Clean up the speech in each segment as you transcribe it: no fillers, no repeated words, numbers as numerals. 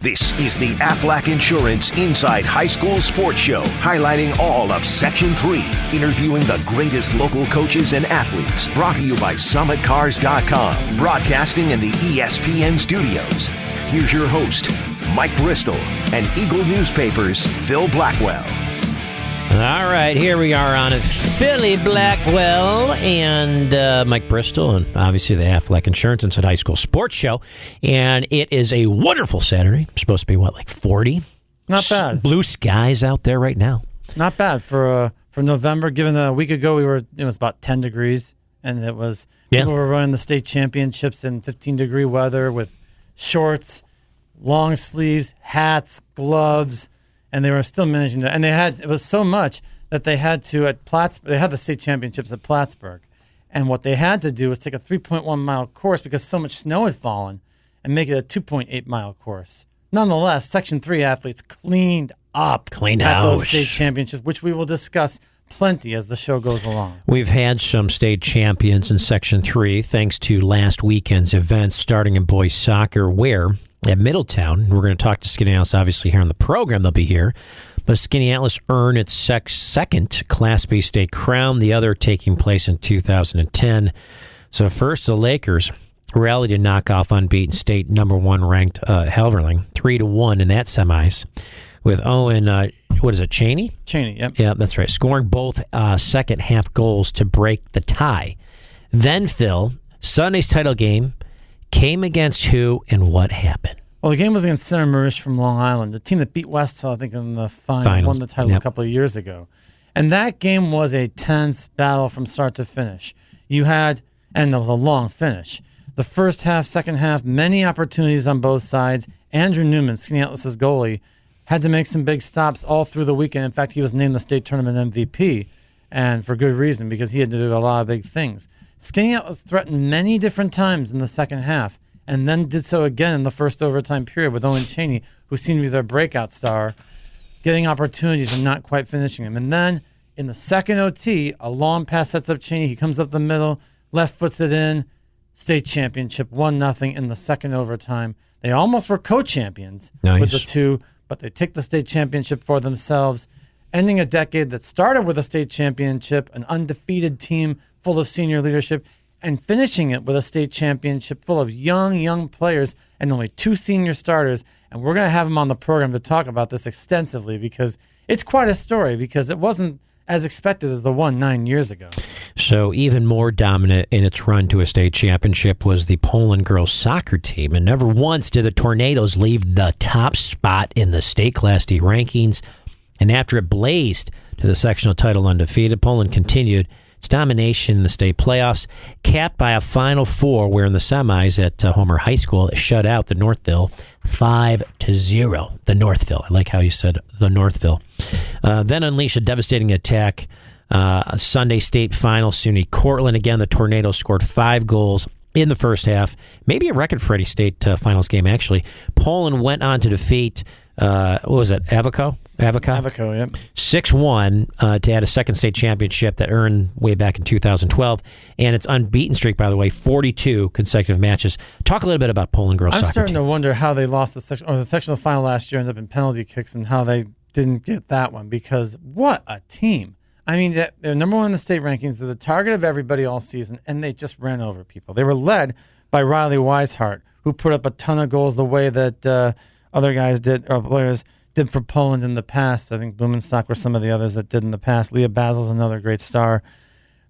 This is the Aflac Insurance Inside High School Sports Show, highlighting all of Section 3, interviewing the greatest local coaches and athletes. Brought to you by SummitCars.com, broadcasting in the ESPN studios. Here's your host, Mike Bristol, and Eagle Newspapers' Phil Blackwell. All right, here we are on Philly Blackwell and Mike Bristol, and obviously the Aflac Insurance Inside High School Sports Show. And it is a wonderful Saturday. It's supposed to be, like 40? Not bad. Blue skies out there right now. Not bad for November, given that a week ago it was about 10 degrees, and people were running the state championships in 15-degree weather with shorts, long sleeves, hats, gloves. And they were still managing to, and it was so much that they had to, they had the state championships at Plattsburgh. And what they had to do was take a 3.1 mile course because so much snow had fallen and make it a 2.8 mile course. Nonetheless, Section 3 athletes cleaned at those state championships, which we will discuss plenty as the show goes along. We've had some state champions in Section 3 thanks to last weekend's events, starting in boys soccer, where at Middletown, we're going to talk to Skinny Atlas, obviously, here on the program. They'll be here. But Skinny Atlas earned its second Class B state crown, the other taking place in 2010. So first, the Lakers rallied to knock off unbeaten state number one ranked Helverling, 3-1 in that semis, with Owen, Cheney? Cheney, yep. Yeah, that's right. Scoring both second half goals to break the tie. Then, Phil, Sunday's title game came against who and what happened? Well, the game was against Center Marish from Long Island, the team that beat West Hill, I think, in the final, won the title a couple of years ago. And that game was a tense battle from start to finish. And it was a long finish. The first half, second half, many opportunities on both sides. Andrew Newman, Skinny Atlas's goalie, had to make some big stops all through the weekend. In fact, he was named the state tournament MVP, and for good reason, because he had to do a lot of big things. Skinny Atlas threatened many different times in the second half, and then did so again in the first overtime period with Owen Cheney, who seemed to be their breakout star, getting opportunities and not quite finishing them. And then in the second OT, a long pass sets up Cheney. He comes up the middle, left foots it in, state championship, 1-0 in the second overtime. They almost were co-champions with the two, but they take the state championship for themselves, ending a decade that started with a state championship, an undefeated team full of senior leadership, and finishing it with a state championship full of young players and only 2 senior starters. And we're going to have them on the program to talk about this extensively because it's quite a story, because it wasn't as expected as the one 9 years ago. So even more dominant in its run to a state championship was the Poland girls soccer team. And never once did the Tornadoes leave the top spot in the state Class D rankings. And after it blazed to the sectional title undefeated, Poland continued its domination in the state playoffs, capped by a Final Four where in the semis at Homer High School, it shut out the Northville 5-0. The Northville. I like how you said the Northville. Then unleashed a devastating attack. A Sunday state final, SUNY Cortland. Again, the Tornadoes scored 5 goals in the first half. Maybe a record for any state finals game, actually. Poland went on to defeat, Avico, yep. 6-1 to add a second state championship that earned way back in 2012. And its unbeaten streak, by the way, 42 consecutive matches. Talk a little bit about Poland girls soccer I'm starting team. to wonder how they lost the sectional final last year, ended up in penalty kicks, and how they didn't get that one, because what a team. I mean, they're number one in the state rankings. They're the target of everybody all season, and they just ran over people. They were led by Riley Weishart, who put up a ton of goals the way that other guys did, or players did for Poland in the past. I think Blumenstock were some of the others that did in the past. Leah Basil's another great star.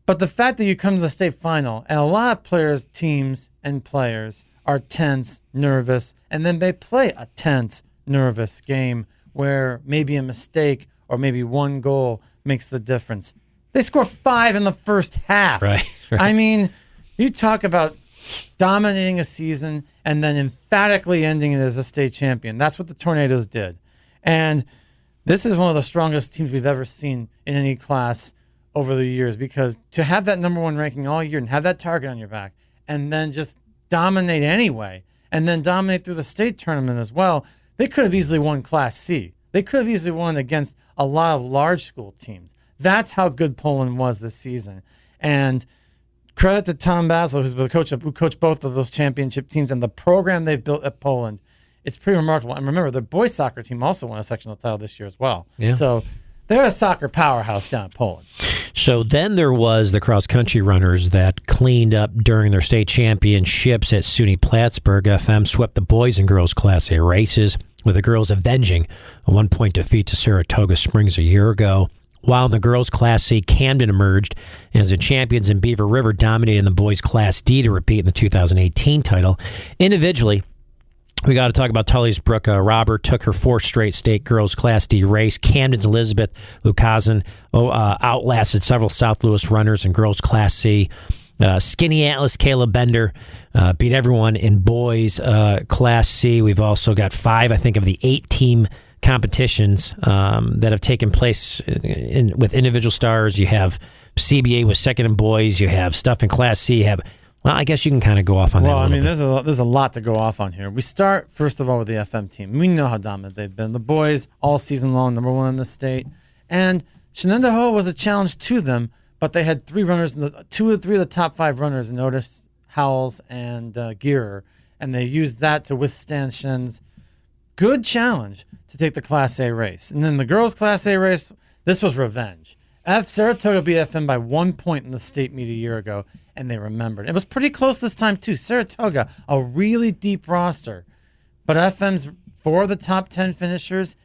But the fact that you come to the state final, and a lot of players, teams, and players are tense, nervous, and then they play a tense, nervous game where maybe a mistake or maybe one goal makes the difference. They score 5 in the first half. Right. I mean, you talk about dominating a season and then emphatically ending it as a state champion. That's what the Tornadoes did. And this is one of the strongest teams we've ever seen in any class over the years, because to have that number one ranking all year and have that target on your back and then just dominate anyway, and then dominate through the state tournament as well, they could have easily won Class C. They could have easily won against a lot of large school teams. That's how good Poland was this season. And credit to Tom Basil, who's the coach who coached both of those championship teams, and the program they've built at Poland it's pretty remarkable. And remember, the boys soccer team also won a sectional title this year as well. Yeah. So they're a soccer powerhouse down in Poland. So then there was the cross-country runners that cleaned up during their state championships at SUNY Plattsburgh. FM swept the boys and girls Class A races, with the girls avenging a 1-point defeat to Saratoga Springs a year ago. While in the girls' Class C, Camden emerged as the champions, and Beaver River dominated the boys' Class D to repeat in the 2018 title. Individually, we got to talk about Tully's Brooke Robert took her fourth straight state girls Class D race. Camden's Elizabeth Lukazin outlasted several South Louis runners in girls Class C. Skinny Atlas Caleb Bender beat everyone in boys Class C. We've also got 5, I think, of the 8-team competitions that have taken place with individual stars. You have CBA with second in boys. You have stuff in Class C. You have... Well, I guess you can kind of go off on that. Well, I mean, there's a lot to go off on here. We start, first of all, with the FM team. We know how dominant they've been. The boys, all season long, number 1 in the state. And Shenandoah was a challenge to them, but they had 3 runners, 2 or 3 of the top 5 runners, Notice, Howells, and Gearer. And they used that to withstand Shen's good challenge to take the Class A race. And then the girls' Class A race, this was revenge. Saratoga beat FM by 1 point in the state meet a year ago, and they remembered. It was pretty close this time, too. Saratoga, a really deep roster. But FM's 4 of the top 10 finishers.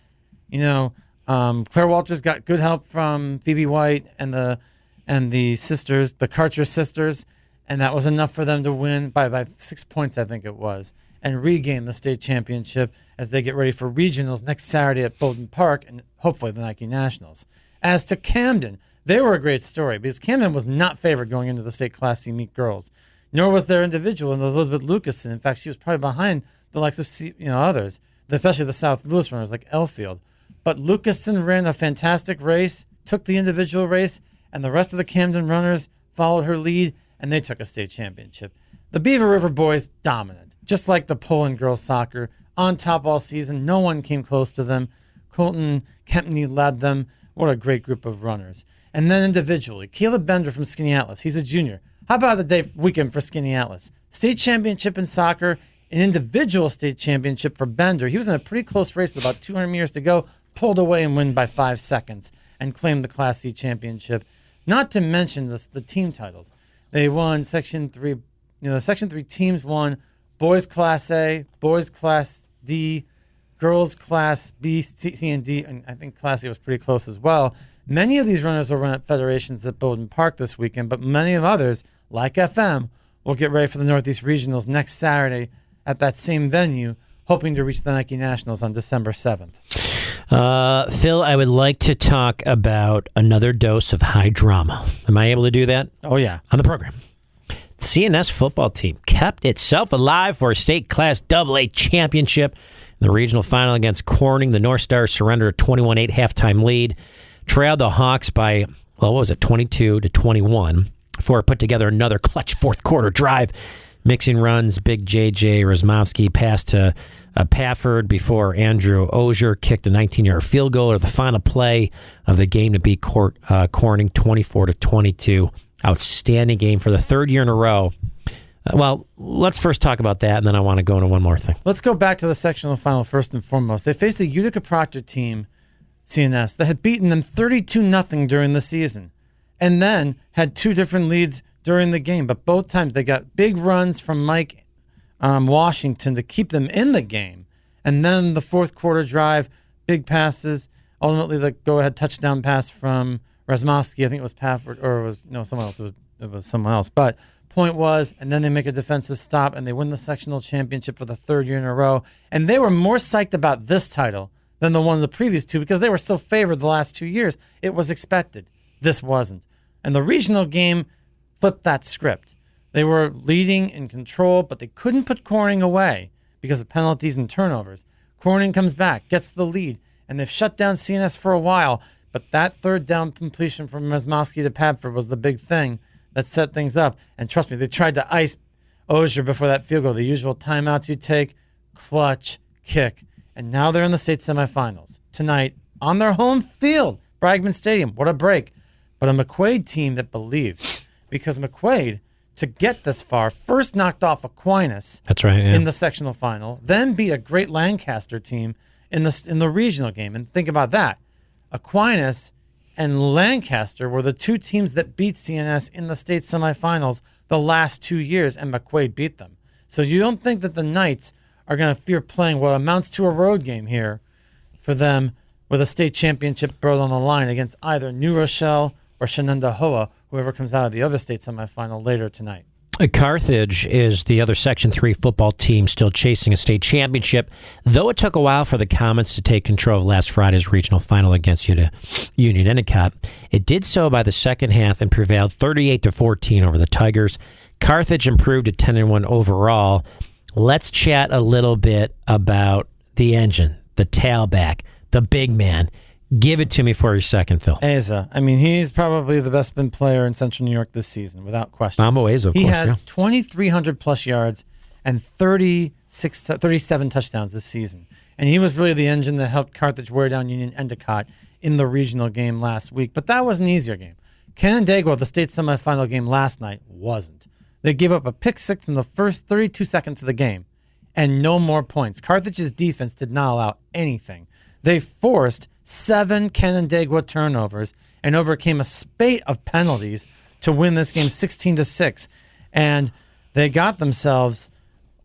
Claire Walters got good help from Phoebe White and the sisters, the Karcher sisters, and that was enough for them to win by 6 points, I think it was, and regain the state championship as they get ready for regionals next Saturday at Bowden Park and hopefully the Nike Nationals. As to Camden, they were a great story because Camden was not favored going into the state Class C meet girls, nor was their individual and Elizabeth Lucason. In fact, she was probably behind the likes of others, especially the South Louis runners like Elfield. But Lucason ran a fantastic race, took the individual race, and the rest of the Camden runners followed her lead, and they took a state championship. The Beaver River boys, dominant, just like the Poland girls soccer, on top all season. No one came close to them. Colton Kempney led them. What a great group of runners. And then individually, Caleb Bender from Skinny Atlas. He's a junior. How about the weekend for Skinny Atlas? State championship in soccer, an individual state championship for Bender. He was in a pretty close race with about 200 meters to go, pulled away and won by 5 seconds and claimed the Class C championship. Not to mention the team titles. They won Section 3. The Section 3 teams won boys Class A, boys Class D, girls Class B, C, and D, and I think Class A was pretty close as well. Many of these runners will run at federations at Bowden Park this weekend, but many of others, like FM, will get ready for the Northeast Regionals next Saturday at that same venue, hoping to reach the Nike Nationals on December 7th. Phil, I would like to talk about another dose of high drama. Am I able to do that? Oh, yeah. On the program. The CNS football team kept itself alive for a state Class AA championship. In the regional final against Corning, the North Stars surrendered a 21-8 halftime lead, trailed the Hawks by, 22-21, before it put together another clutch fourth quarter drive. Mixing runs, Big J.J. Rozmovsky passed to Pafford before Andrew Ozier kicked a 19-yard field goal, or the final play of the game to beat Corning 24-22. Outstanding game for the third year in a row. Well, let's first talk about that, and then I want to go into one more thing. Let's go back to the sectional final first and foremost. They faced the Utica Proctor team, CNS, that had beaten them 32-0 during the season, and then had 2 different leads during the game. But both times they got big runs from Mike Washington to keep them in the game. And then the fourth quarter drive, big passes, ultimately the go-ahead touchdown pass from Rozmovsky. I think it was Pafford, or someone else. It was someone else. But point was, and then they make a defensive stop, and they win the sectional championship for the third year in a row. And they were more psyched about this title than the ones the previous 2 because they were so favored the last 2 years. It was expected. This wasn't. And the regional game flipped that script. They were leading in control, but they couldn't put Corning away because of penalties and turnovers. Corning comes back, gets the lead, and they've shut down CNS for a while. But that third down completion from Rozmovsky to Padford was the big thing that set things up. And trust me, they tried to ice Ozier before that field goal. The usual timeouts you take, clutch, kick. And now they're in the state semifinals tonight on their home field, Bragman Stadium. What a break. But a McQuaid team that believes, because McQuaid to get this far. First knocked off Aquinas. That's right. Yeah. In the sectional final, then beat a great Lancaster team in the regional game. And think about that. Aquinas and Lancaster were the two teams that beat CNS in the state semifinals the last 2 years, and McQuaid beat them. So you don't think that the Knights are going to fear playing what amounts to a road game here for them with a state championship berth on the line against either New Rochelle or Shenendehowa, whoever comes out of the other state semifinal later tonight. Carthage is the other Section 3 football team still chasing a state championship, though it took a while for the Comets to take control of last Friday's regional final against Union Endicott. It did so by the second half and prevailed 38-14 over the Tigers. Carthage improved to 10-1 overall. Let's chat a little bit about the engine, the tailback, the big man. Give it to me for your second, Phil. Asa. I mean, he's probably the best spin player in Central New York this season, without question. Mambo Asa, of course. He has 2,300 plus yards and 37 touchdowns this season. And he was really the engine that helped Carthage wear down Union Endicott in the regional game last week. But that was an easier game. Canandaigua, the state semifinal game last night, wasn't. They gave up a pick six in the first 32 seconds of the game and no more points. Carthage's defense did not allow anything. They forced 7 Canandaigua turnovers and overcame a spate of penalties to win this game 16-6. And they got themselves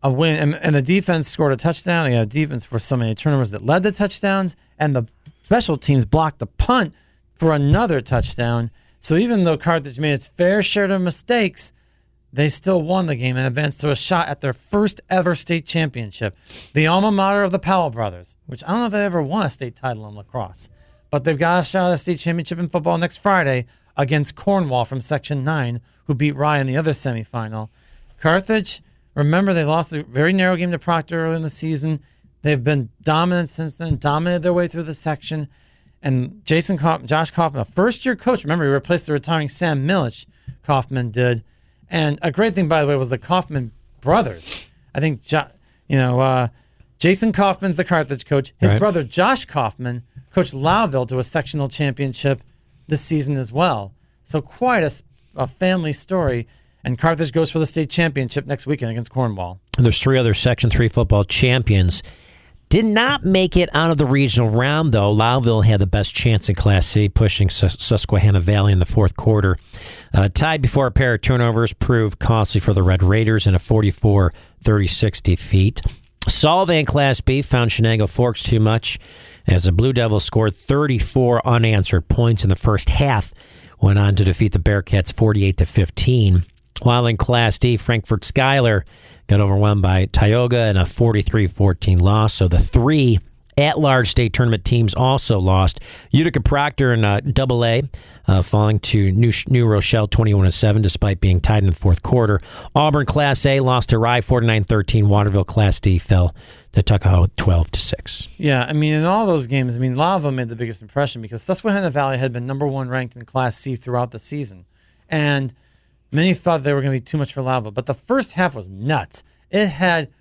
a win. And the defense scored a touchdown. They had a defense for so many turnovers that led to touchdowns. And the special teams blocked the punt for another touchdown. So even though Carthage made its fair share of mistakes, they still won the game and advanced to a shot at their first ever state championship. The alma mater of the Powell brothers, which I don't know if they ever won a state title in lacrosse, but they've got a shot at a state championship in football next Friday against Cornwall from Section 9, who beat Rye in the other semifinal. Carthage, remember, they lost a very narrow game to Proctor early in the season. They've been dominant since then, dominated their way through the section. And Josh Kaufman, a first-year coach, remember, he replaced the retiring Sam Milich, Kaufman did. And a great thing, by the way, was the Kaufman brothers. I think, Jason Kaufman's the Carthage coach. His brother, Josh Kaufman, coached Lowville to a sectional championship this season as well. So quite a family story. And Carthage goes for the state championship next weekend against Cornwall. And there's 3 other Section 3 football champions. Did not make it out of the regional round, though. Lowville had the best chance in Class C, pushing Susquehanna Valley in the fourth quarter. Tied before a pair of turnovers proved costly for the Red Raiders in a 44-36 defeat. Solvay in Class B found Shenango Forks too much as the Blue Devils scored 34 unanswered points in the first half, went on to defeat the Bearcats 48-15. While in Class D, Frankfort Schuyler got overwhelmed by Tioga in a 43-14 loss. So the 3 at-large state tournament teams also lost. Utica Proctor in AA falling to New Rochelle 21-7 despite being tied in the fourth quarter. Auburn Class A lost to Rye 49-13. Waterville Class D fell to Tuckahoe 12-6. Yeah, I mean, in all those games, Lowville made the biggest impression because Susquehanna Valley had been number 1 ranked in Class C throughout the season. And many thought they were going to be too much for Lowville, but the first half was nuts. It had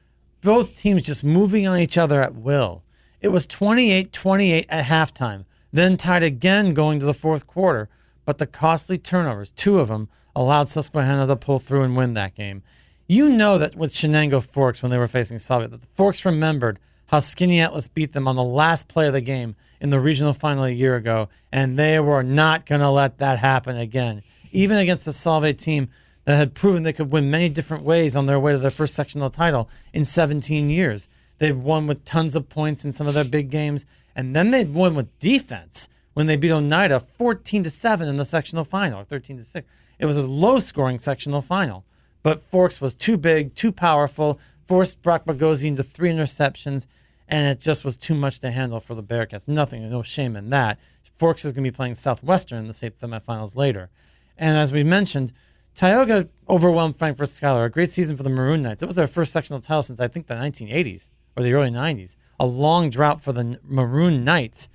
both teams just moving on each other at will. It was 28-28 at halftime, then tied again going to the fourth quarter, but the costly turnovers, 2 of them, allowed Susquehanna to pull through and win that game. You know that with Shenango Forks when they were facing Solvay, that the Forks remembered how Skinny Atlas beat them on the last play of the game in the regional final a year ago, and they were not going to let that happen again. Even against the Solvay team that had proven they could win many different ways on their way to their first sectional title in 17 years. They've won with tons of points in some of their big games, and then they've won with defense when they beat Oneida 14-7 in the sectional final, or 13-6. It was a low-scoring sectional final, but Forks was too big, too powerful, forced Brock Bogosian into 3 interceptions, and it just was too much to handle for the Bearcats. No shame in that. Forks is going to be playing Southwestern in the state semifinals later. And as we mentioned, Tioga overwhelmed Frankfort Schuyler. A great season for the Maroon Knights. It was their first sectional title since, I think, the 1980s or the early 90s. A long drought for the Maroon Knights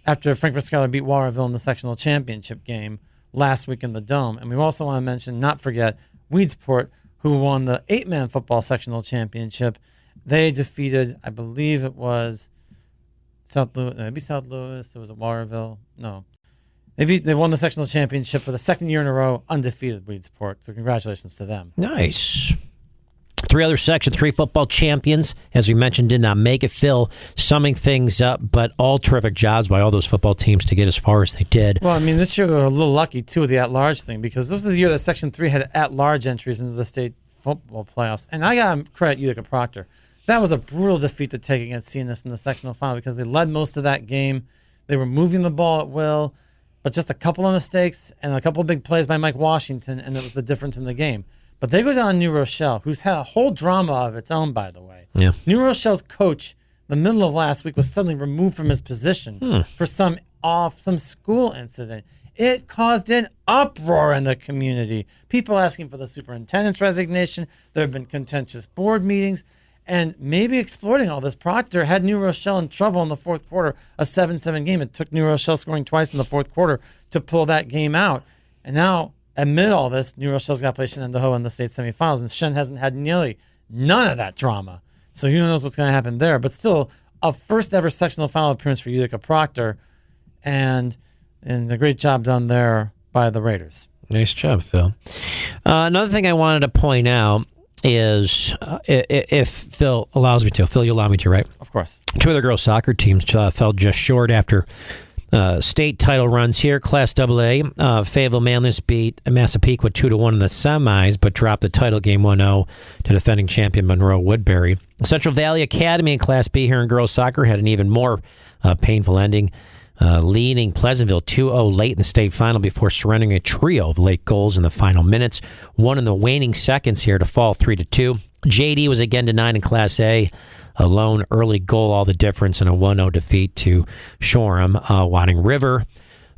after Frankfort Schuyler beat Waterville in the sectional championship game last week in the Dome. And we also want to mention, not forget, Weedsport, who won the 8-man football sectional championship. They defeated, I believe it was South Louis. Maybe South Louis. It was at Waterville. No. They won the sectional championship for the second year in a row, undefeated, Weedsport. So congratulations to them. Nice. 3 other Section 3 football champions, as we mentioned, did not make it. Phil summing things up, but all terrific jobs by all those football teams to get as far as they did. Well, I mean, this year we were a little lucky, too, with the at-large thing, because this was the year that Section 3 had at-large entries into the state football playoffs. And I got to credit Utica Proctor. That was a brutal defeat to take against CNS in the sectional final because they led most of that game. They were moving the ball at will, but just a couple of mistakes and a couple of big plays by Mike Washington, and it was the difference in the game. But they go down New Rochelle, who's had a whole drama of its own, by the way. Yeah. New Rochelle's coach, the middle of last week, was suddenly removed from his position for some school incident. It caused an uproar in the community. People asking for the superintendent's resignation. There have been contentious board meetings. And maybe exploiting all this, Proctor had New Rochelle in trouble in the fourth quarter, a 7-7 game. It took New Rochelle scoring twice in the fourth quarter to pull that game out. And now, amid all this, New Rochelle's got to play Shenandoah in the state semifinals, and Shen hasn't had nearly none of that drama. So who knows what's going to happen there. But still, a first-ever sectional final appearance for Utica Proctor, and a great job done there by the Raiders. Nice job, Phil. Another thing I wanted to point out is, if Phil allows me to. Phil, you allow me to, right? Of course. 2 other girls' soccer teams fell just short after state title runs here. Class AA, Fayetteville Manliness beat Massapequa 2-1 in the semis, but dropped the title game 1-0 to defending champion Monroe Woodbury. Central Valley Academy in Class B here in girls' soccer had an even more painful ending, leading Pleasantville 2-0 late in the state final before surrendering a trio of late goals in the final minutes. One in the waning seconds here to fall 3-2. JD was again denied in Class A. A lone early goal, all the difference in a 1-0 defeat to Shoreham, Wadding River.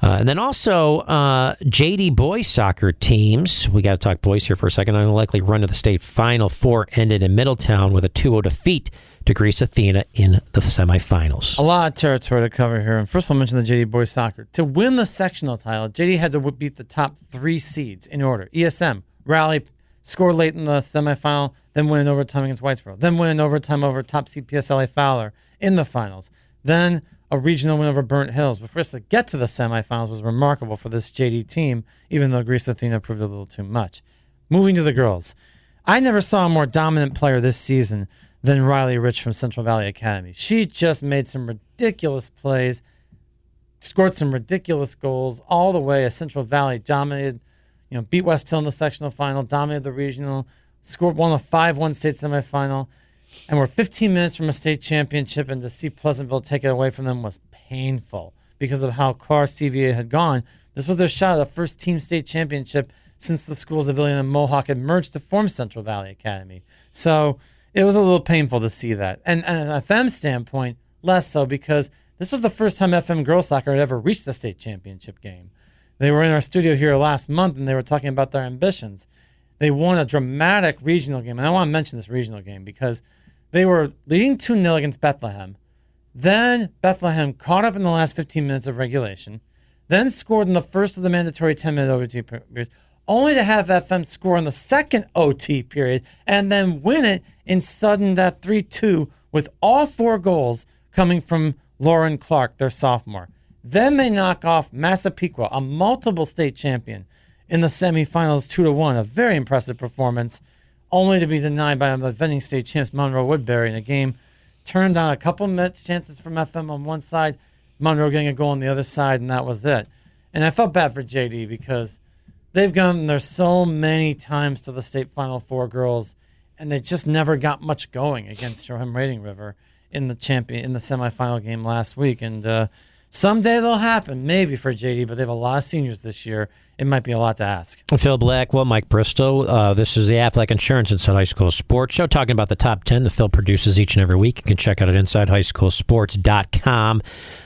And then also JD boys soccer teams. We got to talk boys here for a second. Unlikely run to the state final 4 ended in Middletown with a 2-0 defeat to Greece Athena in the semifinals. A lot of territory to cover here. And first I'll mention the JD boys soccer. To win the sectional title, JD had to beat the top 3 seeds in order. ESM, rally, score late in the semifinal, then win in overtime against Whitesboro, then win in overtime over top seed PSLA Fowler in the finals, then a regional win over Burnt Hills. But for us to get to the semifinals was remarkable for this JD team, even though Greece Athena proved a little too much. Moving to the girls. I never saw a more dominant player this season than Riley Rich from Central Valley Academy. She just made some ridiculous plays, scored some ridiculous goals all the way as Central Valley dominated, beat West Hill in the sectional final, dominated the regional, won a 5-1 state semifinal, and we're 15 minutes from a state championship, and to see Pleasantville take it away from them was painful because of how far CVA had gone. This was their shot at the first team state championship since the schools of Ilion and Mohawk had merged to form Central Valley Academy. So it was a little painful to see that. And an FM standpoint, less so, because this was the first time FM girls soccer had ever reached the state championship game. They were in our studio here last month, and they were talking about their ambitions. They won a dramatic regional game, and I want to mention this regional game because they were leading 2-0 against Bethlehem. Then Bethlehem caught up in the last 15 minutes of regulation, then scored in the first of the mandatory 10-minute OT periods, only to have FM score in the second OT period and then win it in sudden death 3-2 with all 4 goals coming from Lauren Clark, their sophomore. Then they knock off Massapequa, a multiple state champion, in the semifinals 2-1, a very impressive performance, only to be denied by the defending state champs Monroe Woodbury in a game turned on a couple minutes chances from FM on one side, Monroe getting a goal on the other side, and that was it. And I felt bad for JD because they've gone there so many times to the state final 4 girls, and they just never got much going against Shoreham Rating River in the semifinal game last week. And someday they'll happen, maybe for JD, but they have a lot of seniors this year. It might be a lot to ask. Phil Blackwell, Mike Bristow. This is the Athletic Insurance Inside High School Sports Show, talking about the top 10 that Phil produces each and every week. You can check out at InsideHighSchoolSports.com.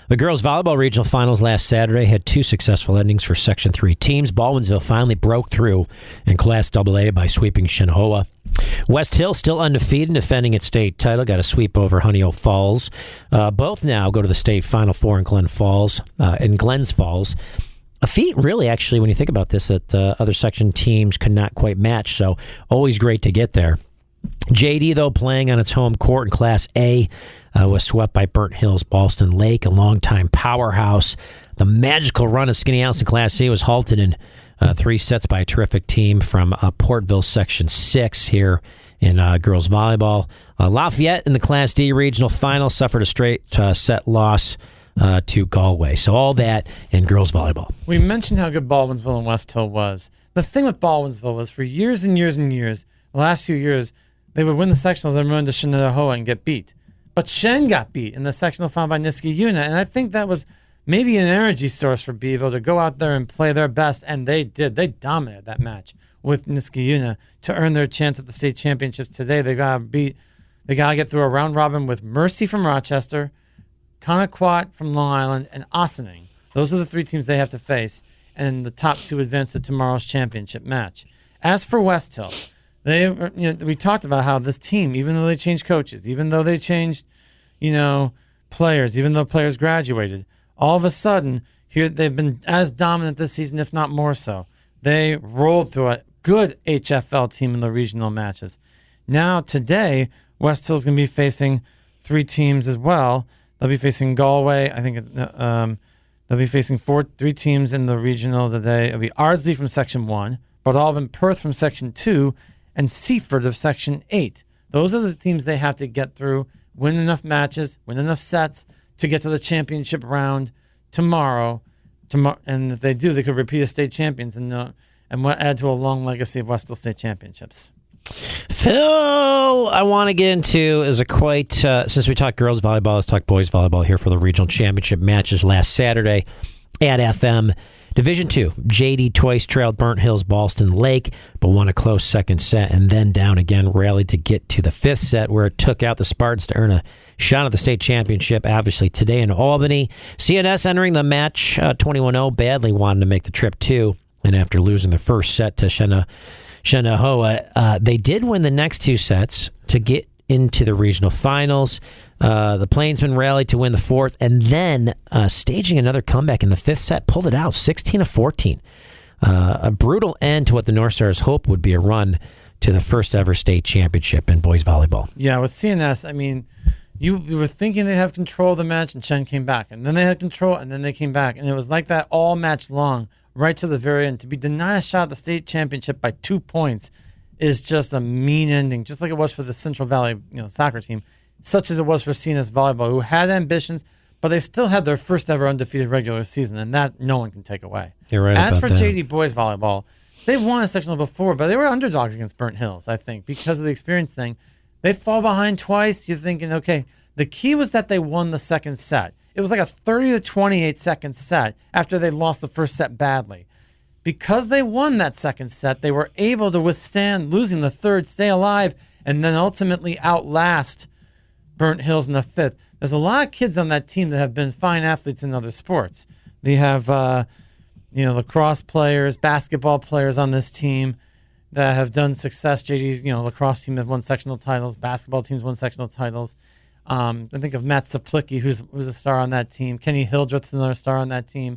The girls' volleyball regional finals last Saturday had 2 successful endings for Section 3 teams. Baldwinsville finally broke through in Class AA by sweeping Shenandoah. West Hill still undefeated, defending its state title, got a sweep over Honeyoke Falls. Both now go to the state Final Four in Glens Falls. A feat, really, actually, when you think about this, that other section teams could not quite match, so always great to get there. JD, though, playing on its home court in Class A, was swept by Burnt Hills Ballston Lake, a longtime powerhouse. The magical run of Skinny House in Class C was halted in 3 sets by a terrific team from Portville Section 6 here in girls volleyball. Lafayette in the Class D regional final suffered a straight set loss to Galway. So all that in girls volleyball. We mentioned how good Baldwinsville and West Hill was. The thing with Baldwinsville was for years and years and years, the last few years, they would win the sectional, then run to Shenandoah and get beat. But Shen got beat in the sectional final by Niskayuna, and I think that was maybe an energy source for Beeville to go out there and play their best, and they did. They dominated that match with Niskayuna to earn their chance at the state championships today. They got to get through a round robin with Mercy from Rochester, Conaquat from Long Island, and Ossining. Those are the 3 teams they have to face, and the top 2 advance to tomorrow's championship match. As for West Hill, we talked about how this team, even though they changed coaches, even though they changed, players, even though players graduated, all of a sudden, here they've been as dominant this season, if not more so. They rolled through a good HFL team in the regional matches. Now, today, West Hill's going to be facing 3 teams as well. They'll be facing Galway. I think they'll be facing 3 teams in the regional today. It'll be Ardsley from Section 1, Port Alban Perth from Section 2, and Seaford of Section 8. Those are the teams they have to get through, win enough matches, win enough sets to get to the championship round tomorrow. And if they do, they could repeat as state champions and add to a long legacy of West Hill State Championships. Phil, I want to get into since we talked girls volleyball, let's talk boys volleyball here for the regional championship matches last Saturday at FM. Division 2, JD twice trailed Burnt Hills Ballston Lake, but won a close second set and then down again, rallied to get to the 5th set where it took out the Spartans to earn a shot at the state championship, obviously today in Albany. CNS entering the match 21-0, badly wanted to make the trip too, and after losing the first set to Shenandoah, they did win the next 2 sets to get into the regional finals. The Plainsmen rallied to win the 4th, and then staging another comeback in the 5th set, pulled it out 16-14. A brutal end to what the North Stars hoped would be a run to the first ever state championship in boys volleyball. Yeah, with CNS, I mean, you were thinking they'd have control of the match, and Shen came back, and then they had control, and then they came back, and it was like that all match long, right to the very end. To be denied a shot at the state championship by 2 points is just a mean ending, just like it was for the Central Valley soccer team, such as it was for CNS Volleyball, who had ambitions, but they still had their first ever undefeated regular season, and that no one can take away. You're right. As for that. JD Boys Volleyball, they won a sectional before, but they were underdogs against Burnt Hills, I think, because of the experience thing. They fall behind twice. You're thinking, okay, the key was that they won the second set. It was like a 30-28 second set after they lost the first set badly. Because they won that second set, they were able to withstand losing the third, stay alive, and then ultimately outlast Burnt Hills in the 5th. There's a lot of kids on that team that have been fine athletes in other sports. They have, lacrosse players, basketball players on this team that have done success. JD, lacrosse team have won sectional titles. Basketball teams won sectional titles. I think of Matt Saplicki, who's a star on that team. Kenny Hildreth's another star on that team.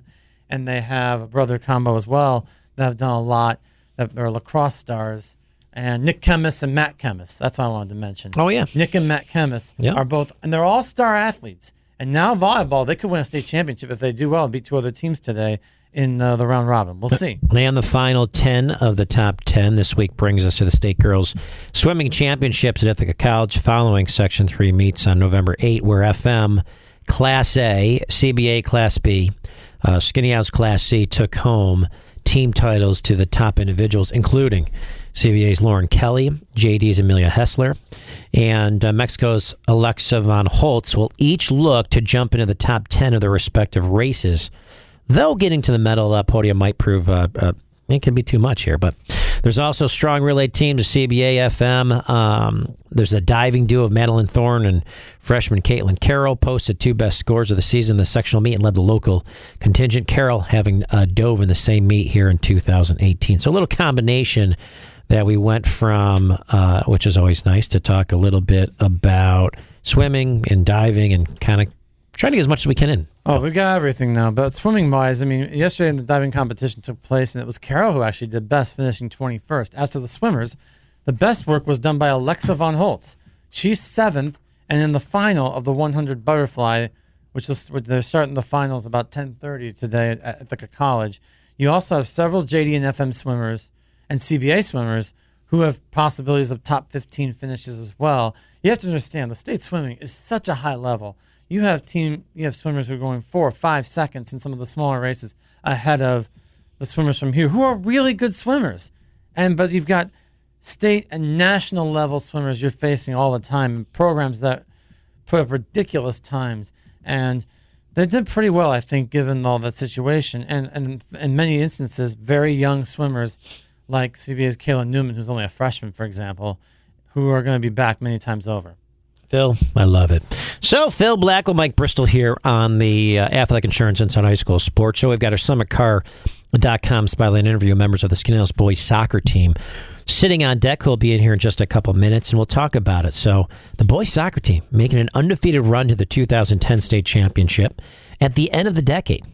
And they have a brother combo as well that have done a lot, that are lacrosse stars. And Nick Chemis and Matt Chemis. That's what I wanted to mention. Oh, yeah. Nick and Matt Chemis are both, and they're all star athletes. And now volleyball, they could win a state championship if they do well and beat 2 other teams today in the round robin. We'll see. And the final 10 of the top 10 this week brings us to the State Girls Swimming Championships at Ithaca College following Section 3 meets on November 8, where FM Class A, CBA Class B, Skinny House Class C took home team titles to the top individuals, including CVA's Lauren Kelly, JD's Amelia Hessler, and Mexico's Alexa Von Holtz will each look to jump into the top 10 of their respective races. Though getting to the medal podium might prove it can be too much here, but there's also strong relay teams of CBA FM. There's a diving duo of Madeline Thorne and freshman Caitlin Carroll posted 2 best scores of the season in the sectional meet and led the local contingent. Carroll having dove in the same meet here in 2018. So a little combination that we went from, which is always nice, to talk a little bit about swimming and diving and kind of trying to get as much as we can in. Oh, we got everything now. But swimming-wise, I mean, yesterday the diving competition took place, and it was Carol who actually did best, finishing 21st. As to the swimmers, the best work was done by Alexa Von Holtz. She's 7th, and in the final of the 100 butterfly, which they're starting the finals about 10:30 today at the college. You also have several JD and FM swimmers and CBA swimmers who have possibilities of top 15 finishes as well. You have to understand the state swimming is such a high level. You have swimmers who are going 4 or 5 seconds in some of the smaller races ahead of the swimmers from here who are really good swimmers. But you've got state and national level swimmers you're facing all the time in programs that put up ridiculous times. And they did pretty well, I think, given all that situation. And in many instances, very young swimmers like CBA's Kayla Newman, who's only a freshman, for example, who are going to be back many times over. Phil, I love it. So, Phil Blackwell, Mike Bristol here on the Athletic Insurance Inside High School Sports Show. We've got our SummitCar.com Spotlight interview members of the Skaneateles boys soccer team sitting on deck, who'll be in here in just a couple minutes, and we'll talk about it. So, the boys soccer team making an undefeated run to the 2010 state championship at the end of the decade.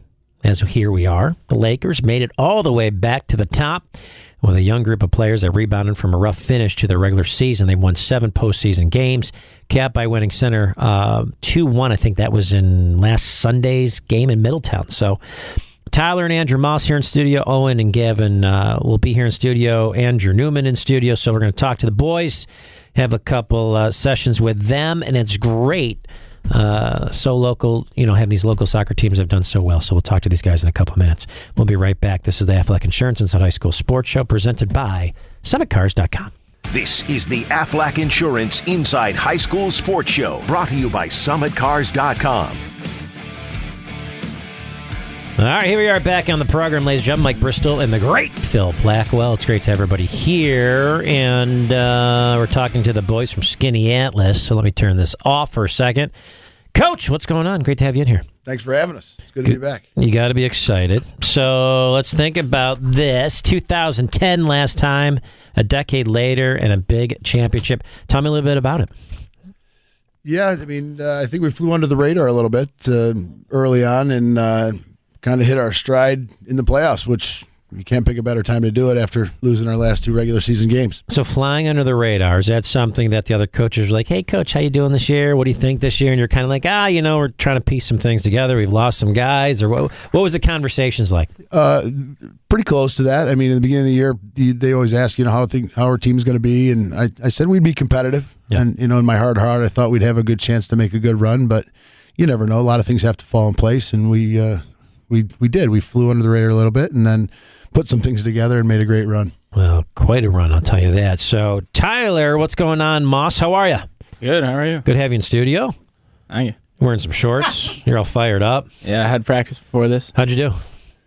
As here we are, the Lakers made it all the way back to the top with a young group of players that rebounded from a rough finish to their regular season. They won 7 postseason games, capped by winning center 2-1. I think that was in last Sunday's game in Middletown. So Tyler and Andrew Moss here in studio. Owen and Gavin will be here in studio. Andrew Newman in studio. So we're going to talk to the boys, have a couple sessions with them, and it's great. So local, have these local soccer teams have done so well. So we'll talk to these guys in a couple of minutes. We'll be right back. This is the Athletic Insurance Inside High School Sports Show presented by SummitCars.com. This is the Aflac Insurance Inside High School Sports Show, brought to you by SummitCars.com. All right, here we are back on the program, ladies and gentlemen. Mike Bristol and the great Phil Blackwell. It's great to have everybody here, and we're talking to the boys from Skaneateles. So let me turn this off for a second. Coach, what's going on? Great to have you in here. Thanks for having us. It's good to be back. You got to be excited. So let's think about this. 2010 last time, a decade later, and a big championship. Tell me a little bit about it. Yeah, I think we flew under the radar a little bit early on and kind of hit our stride in the playoffs, which you can't pick a better time to do it after losing our last 2 regular season games. So flying under the radar, is that something that the other coaches are like, hey, Coach, how you doing this year? What do you think this year? And you're kind of like, we're trying to piece some things together. We've lost some guys. Or what was the conversations like? Pretty close to that. In the beginning of the year, they always ask, how our team's going to be. And I said we'd be competitive. Yeah. And, in my heart, I thought we'd have a good chance to make a good run. But you never know. A lot of things have to fall in place. And we did. We flew under the radar a little bit and then put some things together and made a great run. Well, quite a run, I'll tell you that. So, Tyler, what's going on? Moss, how are you? Good, how are you? Good to have you in studio. Thank you. Wearing some shorts. You're all fired up. Yeah, I had practice before this. How'd you do?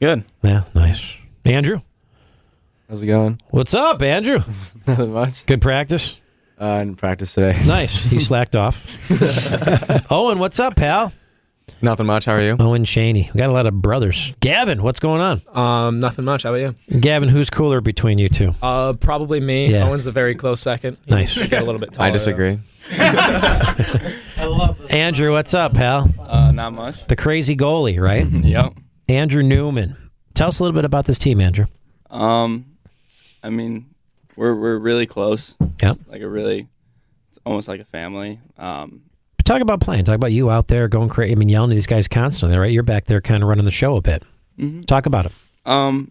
Good. Yeah, nice. Andrew? How's it going? What's up, Andrew? Nothing much. Good practice? I didn't practice today. Nice. He slacked off. Owen, what's up, pal? Nothing much. How are you? Owen Cheney. We got a lot of brothers. Gavin, what's going on? Nothing much. How about you? Gavin, who's cooler between you two? Probably me. Yeah. Owen's a very close second. Nice. He's a little bit taller. I disagree. I love this. Andrew, what's up, pal? Not much. The crazy goalie, right? Yep. Andrew Newman. Tell us a little bit about this team, Andrew. We're really close. Yep. It's almost like a family. Talk about playing. Talk about you out there going crazy. Yelling at these guys constantly, right? You're back there kind of running the show a bit. Mm-hmm. Talk about it. I'm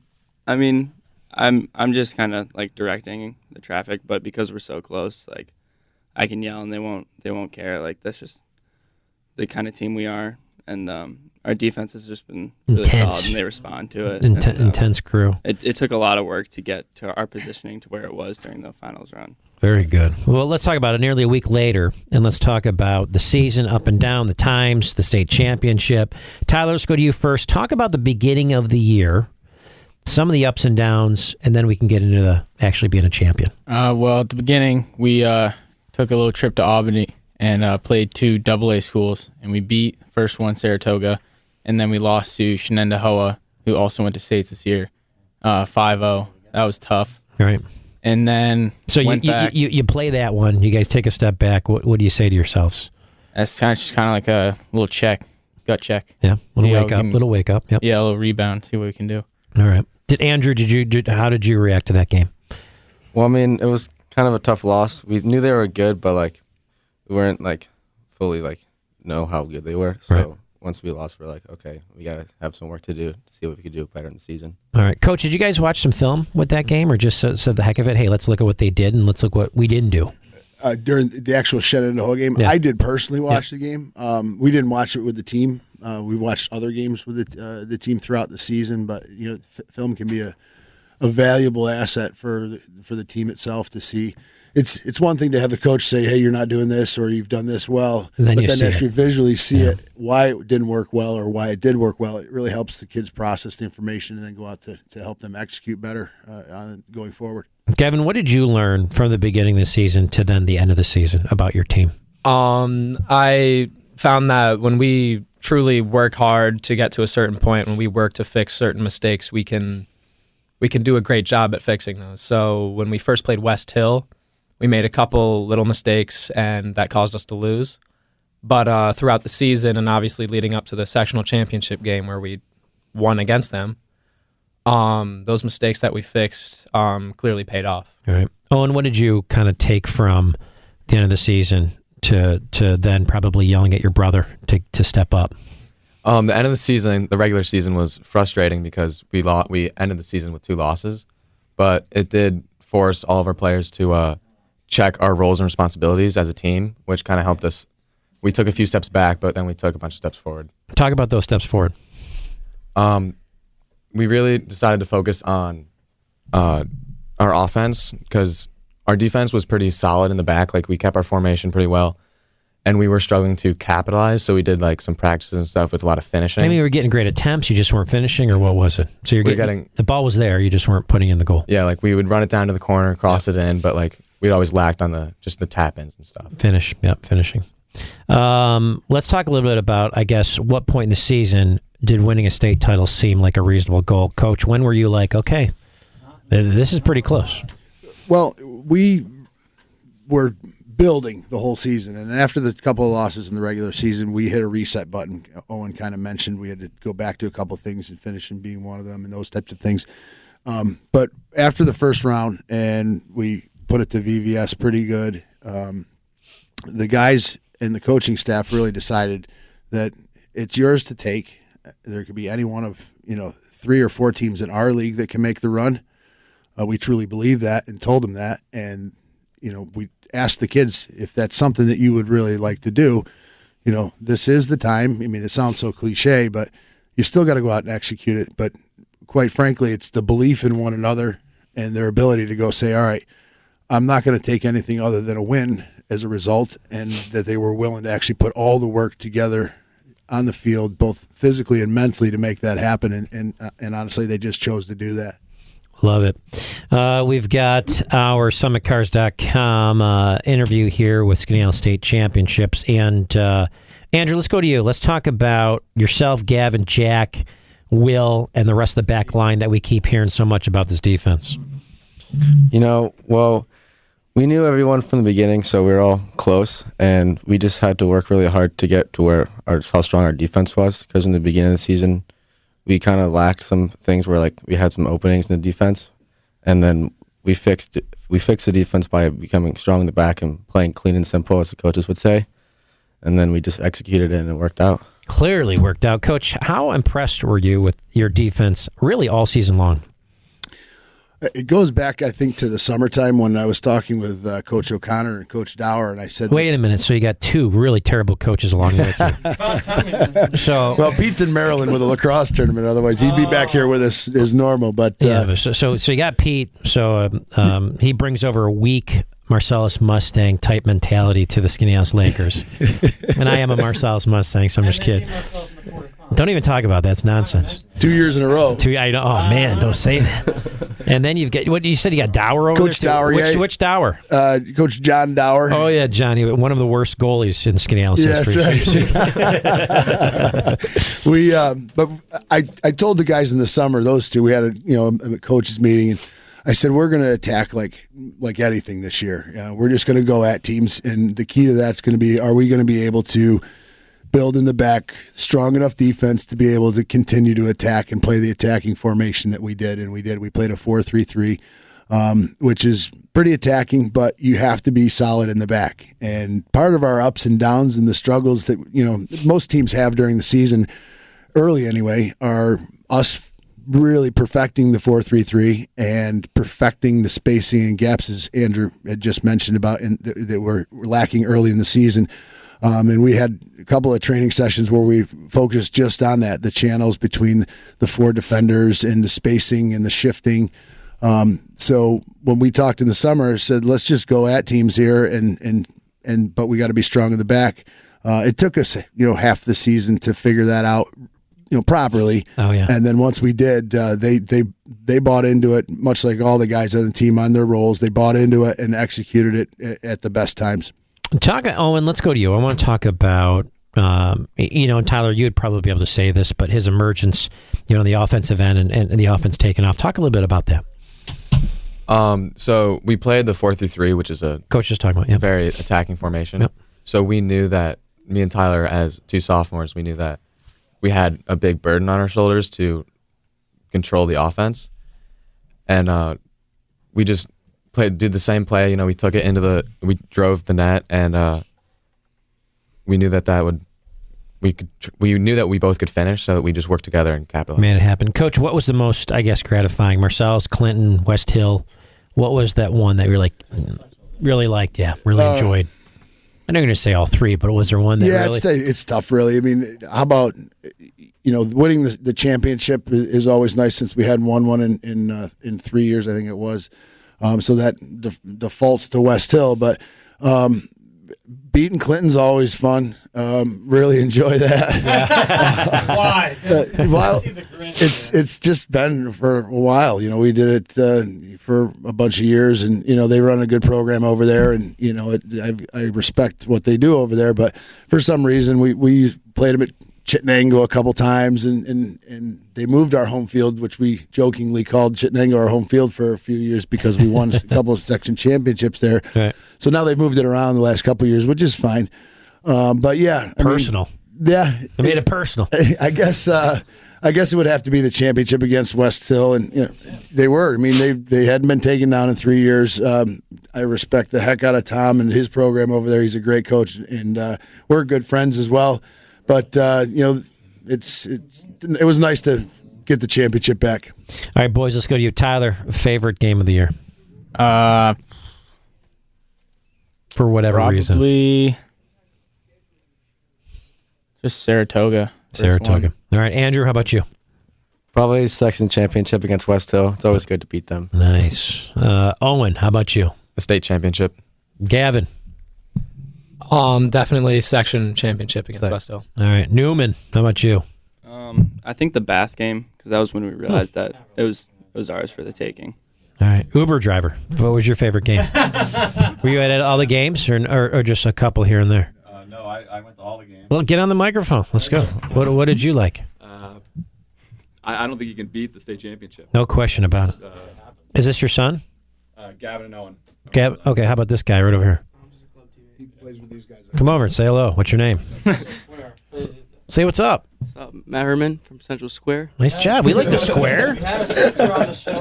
just kind of like directing the traffic, but because we're so close, like I can yell and they won't care. Like that's just the kind of team we are, and our defense has just been really intense. solid, and they respond to it. Intense crew. It took a lot of work to get to our positioning to where it was during the finals run. Very good. Well, let's talk about it nearly a week later, and let's talk about the season, up and down, the times, the state championship. Tyler, let's go to you first. Talk about the beginning of the year, some of the ups and downs, and then we can get into the actually being a champion. Well, at the beginning, we took a little trip to Albany and played 2 AA schools, and we beat first one Saratoga, and then we lost to Shenendehowa, who also went to states this year, 5-0. That was tough. All right. And then so you play that one. You guys take a step back. What do you say to yourselves? That's kind of like a little gut check. Yeah, little wake up. Yep. Yeah, a little rebound. See what we can do. All right. How did you react to that game? Well, it was kind of a tough loss. We knew they were good, but we weren't fully know how good they were. So once we lost, we're like, okay, we got to have some work to do to see what we could do better in the season. All right. Coach, did you guys watch some film with that game or just said the heck of it, hey, let's look at what they did and let's look what we didn't do? During the actual Shenandoah game, I did personally watch the game. We didn't watch it with the team. We watched other games with the team throughout the season, but film can be a valuable asset for the team itself to see. It's one thing to have the coach say, hey, you're not doing this or you've done this well, but then as you visually see it, why it didn't work well or why it did work well, it really helps the kids process the information and then go out to help them execute better going forward. Kevin, what did you learn from the beginning of the season to then the end of the season about your team? I found that when we truly work hard to get to a certain point, when we work to fix certain mistakes, we can do a great job at fixing those. So when we first played West Hill, we made a couple little mistakes, and that caused us to lose. But throughout the season, and obviously leading up to the sectional championship game where we won against them, those mistakes that we fixed clearly paid off. All right. Owen, what did you kind of take from the end of the season to then probably yelling at your brother to step up? The end of the season, the regular season, was frustrating because we ended the season with 2 losses, but it did force all of our players to check our roles and responsibilities as a team, which kind of helped us. We took a few steps back, but then we took a bunch of steps forward. Talk about those steps forward. We really decided to focus on our offense because our defense was pretty solid in the back. Like, we kept our formation pretty well, and we were struggling to capitalize, so we did like some practices and stuff with a lot of finishing. I mean, you were getting great attempts, you just weren't finishing, or what was it? So you're getting the ball was there, you just weren't putting in the goal. Yeah, like we would run it down to the corner, cross it in, but like we'd always lacked on the tap-ins and stuff. Finishing. Let's talk a little bit about, I guess, what point in the season did winning a state title seem like a reasonable goal? Coach, when were you like, okay, this is pretty close? Well, we were building the whole season, and after the couple of losses in the regular season, we hit a reset button. Owen kind of mentioned we had to go back to a couple of things, and finishing being one of them, and those types of things. But after the first round, and we put it to VVS pretty good, the guys and the coaching staff really decided that it's yours to take. There could be any one of 3 or 4 teams in our league that can make the run. We truly believe that and told them that, and we asked the kids if that's something that you would really like to do. This is the time. I mean, it sounds so cliche, but you still got to go out and execute it. But quite frankly, it's the belief in one another and their ability to go say, all right, I'm not going to take anything other than a win as a result, and that they were willing to actually put all the work together on the field, both physically and mentally, to make that happen. And honestly, they just chose to do that. Love it. We've got our SummitCars.com interview here with Skaneateles State Championships. And Andrew, let's go to you. Let's talk about yourself, Gavin, Jack, Will, and the rest of the back line that we keep hearing so much about this defense. Well, we knew everyone from the beginning, so we were all close, and we just had to work really hard to get to how strong our defense was, because in the beginning of the season, we kind of lacked some things where we had some openings in the defense, and then we fixed the defense by becoming strong in the back and playing clean and simple, as the coaches would say, and then we just executed it and it worked out. Clearly worked out. Coach, how impressed were you with your defense really all season long? It goes back, I think, to the summertime when I was talking with Coach O'Connor and Coach Dower, and I said, "Wait a minute! So you got 2 really terrible coaches along with you." Well, Pete's in Maryland with a lacrosse tournament. Otherwise, he'd be back here with us as normal. But so you got Pete. So he brings over a weak Marcellus Mustang type mentality to the Skaneateles Lakers, and I am a Marcellus Mustang, so I'm just kidding. Don't even talk about that. That's nonsense. 2 years in a row. I know. Oh man, don't say that. And then you've got what you said. You got Dower over Coach there. Dower, Which Dower? Coach John Dower. Oh yeah, Johnny, one of the worst goalies in Skaneateles history. That's right. But I told the guys in the summer, those 2, we had a coaches meeting, and I said we're going to attack like anything this year. We're just going to go at teams, and the key to that's going to be: are we going to be able to build in the back strong enough defense to be able to continue to attack and play the attacking formation that we did, and we did. We played a 4-3-3. which is pretty attacking, but you have to be solid in the back. And part of our ups and downs and the struggles that, most teams have during the season, early anyway, are us really perfecting the 4-3-3 and perfecting the spacing and gaps, as Andrew had just mentioned about, that were lacking early in the season. And we had a couple of training sessions where we focused just on that, the channels between the four defenders and the spacing and the shifting. So when we talked in the summer, I said, let's just go at teams here, but we got to be strong in the back. It took us, half the season to figure that out, properly. Oh yeah. And then once we did, they bought into it, much like all the guys on the team on their roles. They bought into it and executed it at the best times. Owen, let's go to you. I want to talk about, and Tyler, you would probably be able to say this, but his emergence, on the offensive end and the offense taking off. Talk a little bit about that. So we played the 4-3-3, which is a coach just talking about very attacking formation. Yep. So we knew that, me and Tyler, as two sophomores, we knew that we had a big burden on our shoulders to control the offense, and we just did the same play. We took it we drove the net, and we knew we knew that we both could finish, so that we just worked together and capitalized. Made it happen. Coach, what was the most, gratifying? Marsalis, Clinton, West Hill. What was that one that you were really liked? Yeah, really enjoyed. I know you're going to say all three, but was there one that really? Yeah, it's tough, really. I mean, how about, winning the championship is always nice, since we hadn't won one in 3 years, I think it was. So that defaults to West Hill, but beating Clinton's always fun. Really enjoy that. Yeah. Why? Well, it's just been for a while. We did it for a bunch of years, and they run a good program over there, and I respect what they do over there. But for some reason, we played them at Chittenango a couple times, and they moved our home field, which we jokingly called Chittenango our home field for a few years, because we won a couple of section championships there. Right. So now they've moved it around the last couple of years, which is fine. But yeah, personal. I made it personal. I guess it would have to be the championship against West Hill, and they were. I mean, they hadn't been taken down in 3 years. I respect the heck out of Tom and his program over there. He's a great coach, and we're good friends as well. But it was nice to get the championship back. All right, boys, let's go to you, Tyler. Favorite game of the year? For whatever reason. Probably just Saratoga. Saratoga. All right, Andrew, how about you? Probably section championship against West Hill. It's always good to beat them. Nice. Owen, how about you? The state championship. Gavin? Definitely section championship against West Hill. All right, Newman, how about you? I think the Bath game, because that was when we realized that it was ours for the taking. All right, Uber driver, what was your favorite game? Were you at all the games, or just a couple here and there? No, I went to all the games. Well, get on the microphone. Let's go. What did you like? I don't think you can beat the state championship. No question about it. Is this your son? Gavin and Owen. Okay, how about this guy right over here? He plays with these guys. Come over and say hello. What's your name? Say what's up. What's up? Matt Herman from Central Square. Nice job. We like the square.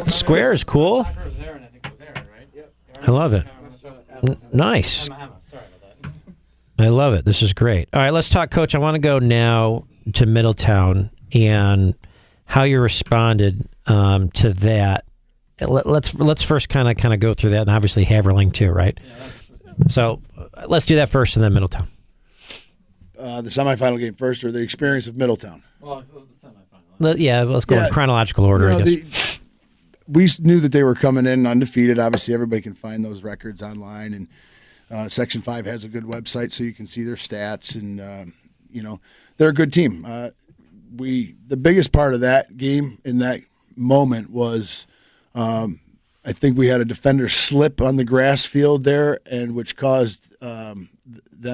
Square is cool. I love it. Nice. I love it. This is great. All right, let's talk, Coach. I want to go now to Middletown and how you responded to that. Let's first kind of go through that, and obviously Haverling too, right? So let's do that first, and then Middletown. The semifinal game first, or the experience of Middletown? Well, the semifinal. Yeah, let's go in chronological order, I guess. We knew that they were coming in undefeated. Obviously, everybody can find those records online, and Section 5 has a good website, so you can see their stats, and they're a good team. The biggest part of that game in that moment was I think we had a defender slip on the grass field there, and which caused them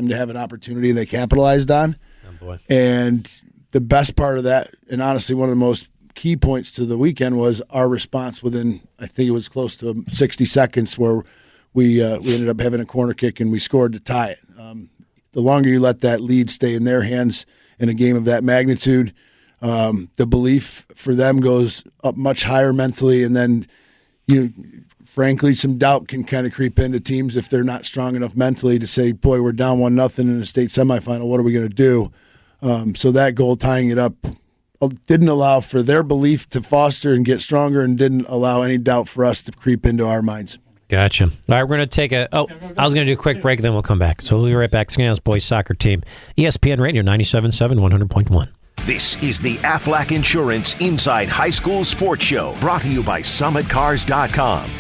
to have an opportunity they capitalized on. Oh, boy. And the best part of that, and honestly one of the most key points to the weekend, was our response within, I think it was close to 60 seconds, where we ended up having a corner kick and we scored to tie it. The longer you let that lead stay in their hands in a game of that magnitude, the belief for them goes up much higher mentally, and then frankly, some doubt can kind of creep into teams if they're not strong enough mentally to say, boy, we're down 1-0 in a state semifinal. What are we going to do? So that goal, tying it up, didn't allow for their belief to foster and get stronger, and didn't allow any doubt for us to creep into our minds. Gotcha. All right, we're going to take I was going to do a quick break, then we'll come back. So we'll be right back. Scandals boys soccer team, ESPN Radio 97.7, 100.1. This is the Aflac Insurance Inside High School Sports Show, brought to you by SummitCars.com.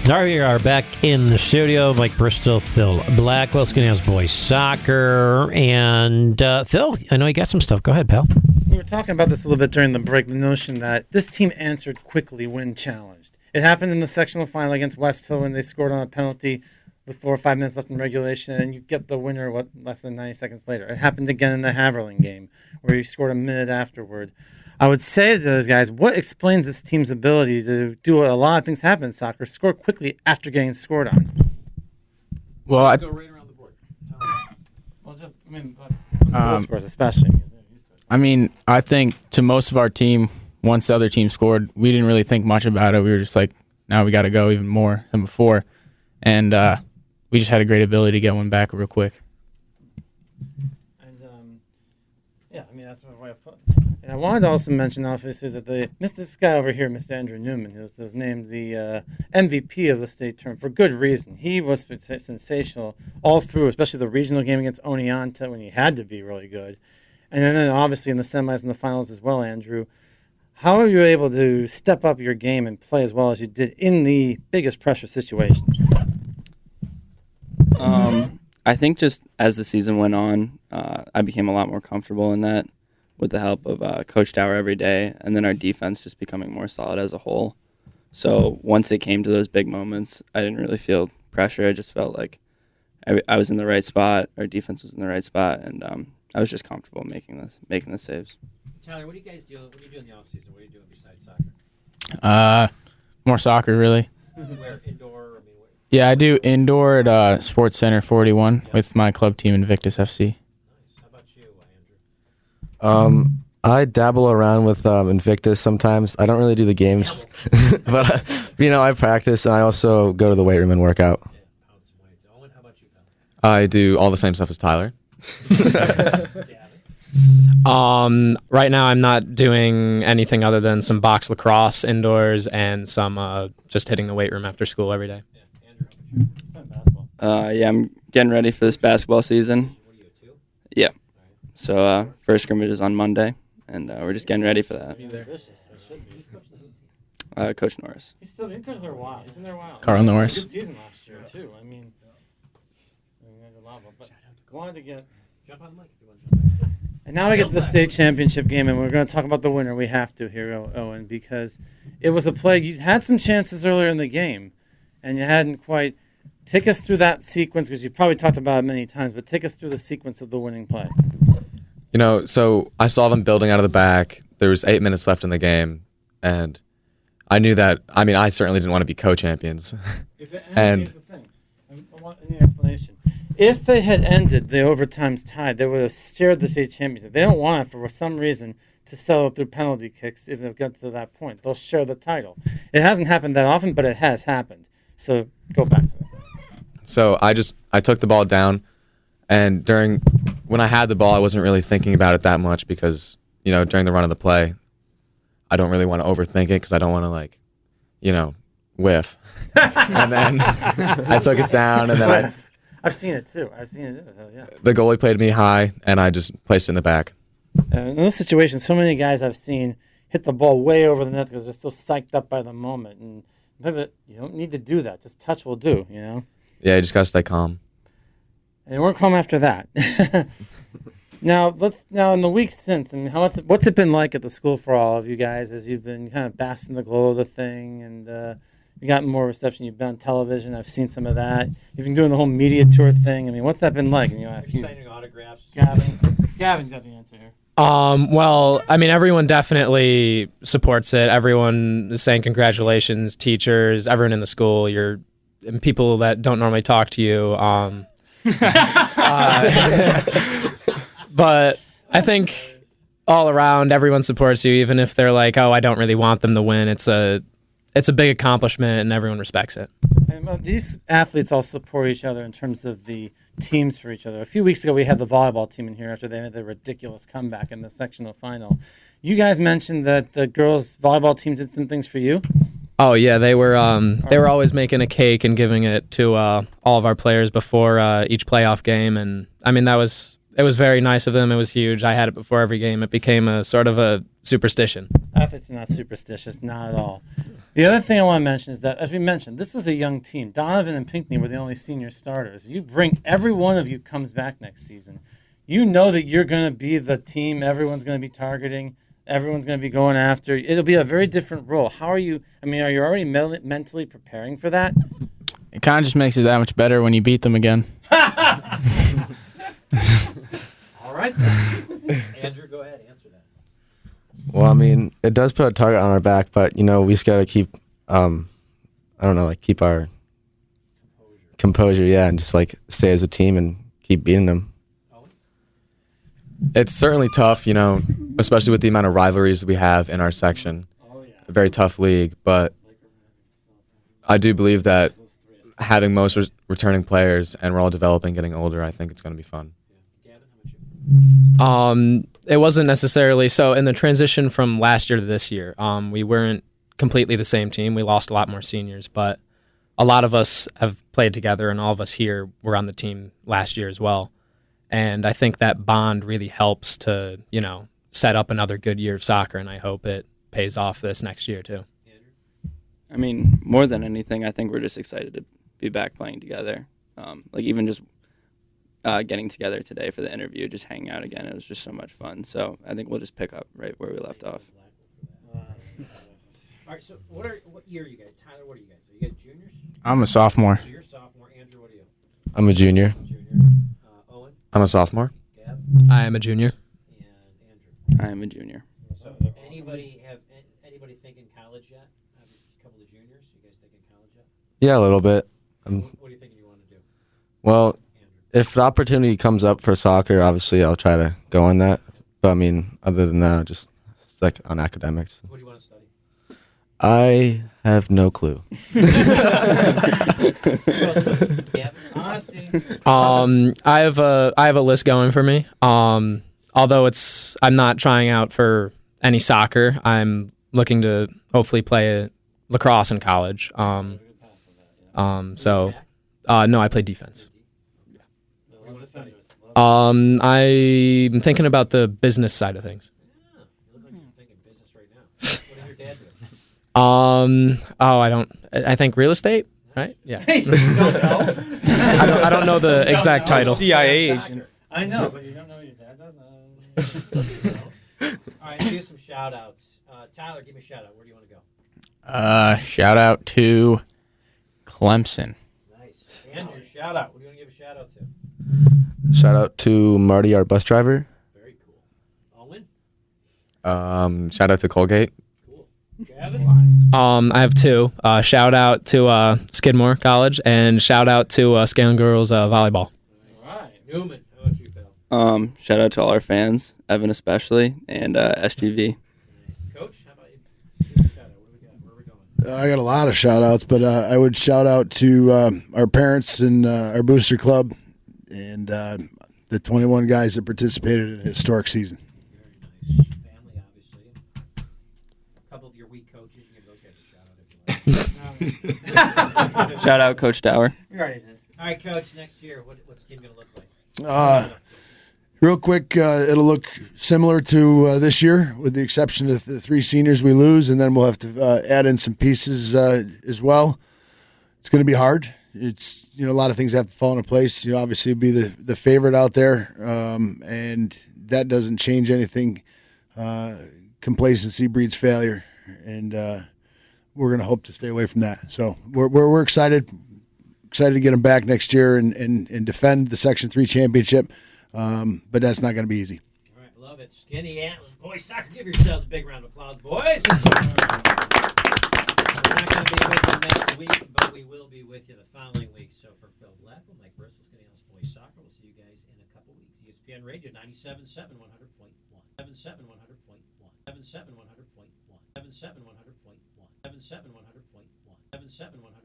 All right, we are back in the studio. Mike Bristol, Phil Blackwell, Scandals boys soccer. And Phil, I know you got some stuff. Go ahead, pal. We were talking about this a little bit during the break, the notion that this team answered quickly when challenged. It happened in the sectional final against West Hill when they scored on a penalty with 4 or 5 minutes left in regulation, and you get the winner, less than 90 seconds later. It happened again in the Haverling game, where you scored a minute afterward. I would say to those guys, what explains this team's ability to do a lot of things happen in soccer, score quickly after getting scored on? Well, Go right around the board. Goal scores especially. I mean, I think to most of our team, once the other team scored, we didn't really think much about it. We were just like, now we got to go even more than before. And we just had a great ability to get one back real quick. And, that's what I put. And I wanted to also mention, obviously, that this guy over here, Mr. Andrew Newman, who was named the MVP of the state term for good reason. He was sensational all through, especially the regional game against Oneonta when he had to be really good. And then obviously in the semis and the finals as well, Andrew. How are you able to step up your game and play as well as you did in the biggest pressure situations? I think just as the season went on, I became a lot more comfortable in that with the help of Coach Dower every day, and then our defense just becoming more solid as a whole. So once it came to those big moments, I didn't really feel pressure. I just felt like I was in the right spot, our defense was in the right spot, and I was just comfortable making the saves. Tyler, what do you guys do? What do you do in the offseason? What are you doing besides soccer? More soccer, really. Where, indoor? Yeah, I do indoor at Sports Center 41 with my club team, Invictus FC. Nice. How about you, Andrew? I dabble around with Invictus sometimes. I don't really do the games, but I practice, and I also go to the weight room and work out. Owen, how about you, pal? I do all the same stuff as Tyler. Right now I'm not doing anything other than some box lacrosse indoors and some just hitting the weight room after school every day. I'm getting ready for this basketball season. What are you, 2? Yeah. So first scrimmage is on Monday, and we're just getting ready for that. Coach Norris. He's been there a while. He's been there a while. Carl Norris. Good season last year too. I mean, but wanted to get. Jump on the mic if you want to jump in. And now we get to the state championship game, and we're going to talk about the winner. We have to here, Owen, because it was a play. You had some chances earlier in the game, and you hadn't quite. Take us through that sequence, because you've probably talked about it many times, but take us through the sequence of the winning play. So I saw them building out of the back. There was 8 minutes left in the game, and I knew that. I mean, I certainly didn't want to be co-champions. Here's the thing. I want an explanation. If they had ended the overtimes tied, they would have shared the state championship. They don't want it for some reason to settle through penalty kicks if it got to that point. They'll share the title. It hasn't happened that often, but it has happened. So go back to that. So I took the ball down, and when I had the ball, I wasn't really thinking about it that much because, during the run of the play, I don't really want to overthink it because I don't want to whiff. And then I took it down, and then I've seen it too. Yeah. The goalie played me high, and I just placed it in the back. In those situations, so many guys I've seen hit the ball way over the net because they're still psyched up by the moment. And but you don't need to do that. Just touch will do, Yeah, you just got to stay calm. And we're calm after that. Now in the weeks since, what's it been like at the school for all of you guys as you've been kind of basking the glow of the thing and you got more reception? You've been on television. I've seen some of that. You've been doing the whole media tour thing. I mean, what's that been like? And Signing autographs. Gavin's got the answer here. Well, I mean, everyone definitely supports it. Everyone is saying congratulations, teachers, everyone in the school. And people that don't normally talk to you. But I think all around, everyone supports you, even if they're like, "Oh, I don't really want them to win." It's it's a big accomplishment, and everyone respects it. And these athletes all support each other in terms of the teams for each other. A few weeks ago, we had the volleyball team in here after they made their ridiculous comeback in the sectional final. You guys mentioned that the girls' volleyball team did some things for you. Oh yeah, they were always making a cake and giving it to all of our players before each playoff game, and I mean it was very nice of them. It was huge. I had it before every game. It became a sort of a superstition. Athletes are not superstitious, not at all. The other thing I want to mention is that, as we mentioned, this was a young team. Donovan and Pinckney were the only senior starters. You bring every one of you comes back next season. You know that you're going to be the team everyone's going to be targeting. Everyone's going to be going after. It'll be a very different role. How are you? I mean, are you already mentally preparing for that? It kind of just makes it that much better when you beat them again. All right, then. Andrew, go ahead. Answer that. Well, I mean, it does put a target on our back, but, you know, we just got to keep, keep our composure, yeah, and just, stay as a team and keep beating them. It's certainly tough, you know, especially with the amount of rivalries that we have in our section. A very tough league, but I do believe that having most returning players and we're all developing, getting older, I think it's going to be fun. It wasn't necessarily so. In the transition from last year to this year, we weren't completely the same team. We lost a lot more seniors, but a lot of us have played together, and all of us here were on the team last year as well. And I think that bond really helps to, you know, set up another good year of soccer, and I hope it pays off this next year too. I mean, more than anything, I think we're just excited to be back playing together. Even just getting together today for the interview, just hanging out again, it was just so much fun. So I think we'll just pick up right where we left off. All right, so what year are you guys? Tyler, what are you guys? Are you guys juniors? I'm a sophomore. So you're a sophomore. Andrew, what are you? I'm a junior. Owen? I'm a sophomore. Gav? I am a junior. And Andrew? I am a junior. So anybody thinking college yet? Have a couple of juniors? You guys thinking college yet? Yeah, a little bit. What do you think you want to do? Well, if the opportunity comes up for soccer, obviously I'll try to go on that. But, I mean, other than that, just stick on academics. What do you want to study? I have no clue. I have a list going for me. Although I'm not trying out for any soccer. I'm looking to hopefully play lacrosse in college. No, I play defense. I'm thinking about the business side of things. You look like you're thinking business right now. What does your dad do? I think real estate, right? Yeah. You don't know? I don't know the exact title. CIA agent. I know, but you don't know your dad does. All right, do some shout outs. Tyler, give me a shout out. Where do you want to go? Shout out to Clemson. Nice. Andrew, shout out. What do you want to give a shout out to? Shout out to Marty, our bus driver. Very cool. Owen? Shout out to Colgate. Cool. Gavin? I have two. Shout out to Skidmore College and shout out to Scaling Girls volleyball. All right. Newman, how about you, pal? Shout out to all our fans, Evan especially, and SGV. Coach, how about you? Give us a shout out. What do we got? Where are we going? I got a lot of shout outs, but I would shout out to our parents and our booster club and the 21 guys that participated in a historic season. Very nice. Family, obviously. A couple of your weak coaches. You give those guys a shout out if you like. Shout out Coach Dower. All right, Coach, next year, what's the team going to look like? Real quick, it'll look similar to this year, with the exception of the three seniors we lose, and then we'll have to add in some pieces as well. It's going to be hard. It's a lot of things have to fall into place. Obviously be the favorite out there, and that doesn't change anything. Complacency breeds failure, and we're going to hope to stay away from that. So we're excited to get them back next year and defend the Section 3 championship. But that's not going to be easy. All right, love it. Skinny Antlers. Boys soccer, give yourselves a big round of applause, boys. We're not going to be with you next week, but we will be with you the following week. So for Phil Blackman, Mike Bristol, Skinny Antlers Boys Soccer, we'll see you guys in a couple weeks. ESPN Radio 97.7 100.1. 77 100.1. 77 100.1. 77 100.1. 77 100.1. 77 100.